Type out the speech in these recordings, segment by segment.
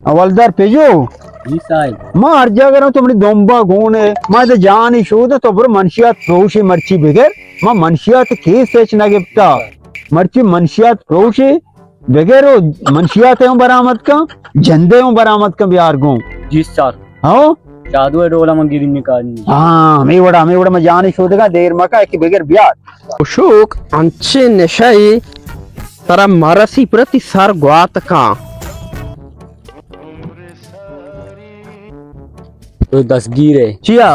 हवलदार Peugeot जी साहब मैं हर जगह रहा तुम्हारी दोंबा गुण है मैं तो जान ही शोध तो बरो मनशियात प्रोशे मर्ची बगैर मैं मनशियात केस सेच ना गिफ्ता मर्ची मनशियात प्रोशे बगैर वो मनशियात है बरामद का झंडे हूँ बरामद का बिहार गो जी सर हाँ जादू है डोला में गिरी निकालनी हाँ हमें बड़ा मैं जान ही शोधगा देर मका कि बगैर बिहार अशोक अंचे नशाई तरा मरसी प्रति सर ग्वात का तो दसगीर है चिया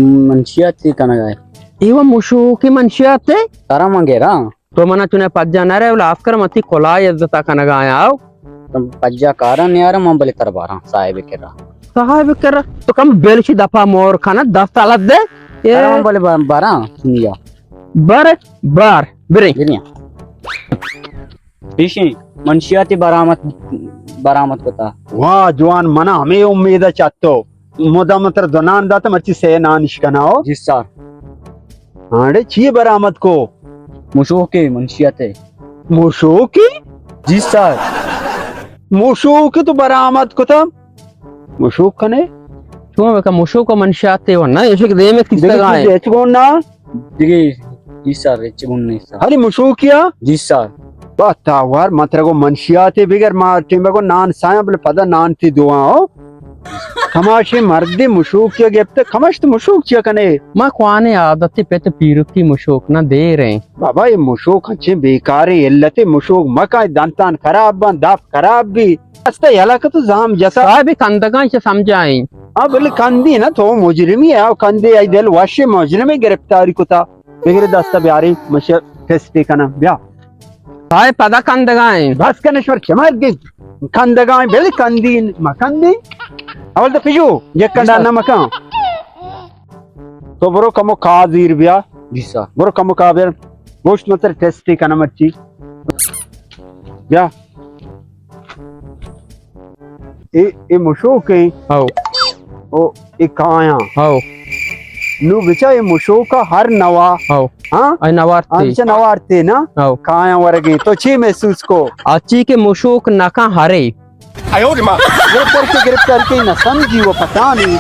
मंशियात से कना गए इवा मुशु की मनशियाते तारा मंगेरा तो मना चुने पज्जा न रे उला आस्कर मती कोलाई इज्जता कनगा आओ तुम पज्जा कारण यार मैं बले तरबारा साहिब के रहा साहब कर तो कम बेलशी दफा मोर खाना 10 ताला दे ये तारा मैं बले बारा सुनिया बर बार बिरे गिरिया पीछे मंशियाती बरामद पता वाह जवान मना हमें उम्मीद है चाहतो मोदा मतर दोनान दाता मर्ची से नानिश कनाओ जी सर हांडे ची बरामद को मुशो के मंशियात है मुशो की जी सर मुशो की तो बरामद को था मुशो कने तुम का मुशु को मनशियाते हो ना ये दे में किस तरह है देखो कौन ना दिगे जी सर रिच गुण नहीं सर हरी मुशो किया जी सर बता वार मतर को मनशियाते बिगर मार टीम को नान साया बले पदा नान थी दुआ हो खमाशे मर्दी मुशूक किया गेप्ते खमाश तो मुशूक किया कने मां क्वाने आदत पे तो पीरुकी मुशुक ना दे रहे बाबा ये मुशूक अच्छे बेकार है इल्लते मुशूक मका दांतान खराब बन दाप खराब भी अस्ता यला का तो जाम जैसा साहब कंदगा से समझाई हाँ बोले कंदी ना तो मुजरिमी है और कंदे आई दिल वाशे मुजरिमी गिरफ्तारी को था बिगड़े दस्ता ब्यारी मशे टेस्ट करना ब्या साहब पदा कंदगाए बस कनेश्वर क्षमा के कंदगा बेले कंदी मकंदी अवल तो पिजो ये कंडा ना मका तो बरो कमो काजीर ब्या जी सर बरो कमो काबेर गोश्त मतर टेस्ट करना मच्छी ब्या ए मुशोक है आओ ओ ए काया आओ नु बिचा ए मुशोक का हर नवा आओ हाँ आई नवारती अच्छा नवारते ना आओ काया वर्गे तो ची महसूस को अच्छी के मुशुक नका हरे गिरफ्तार के न समझी वो पता नहीं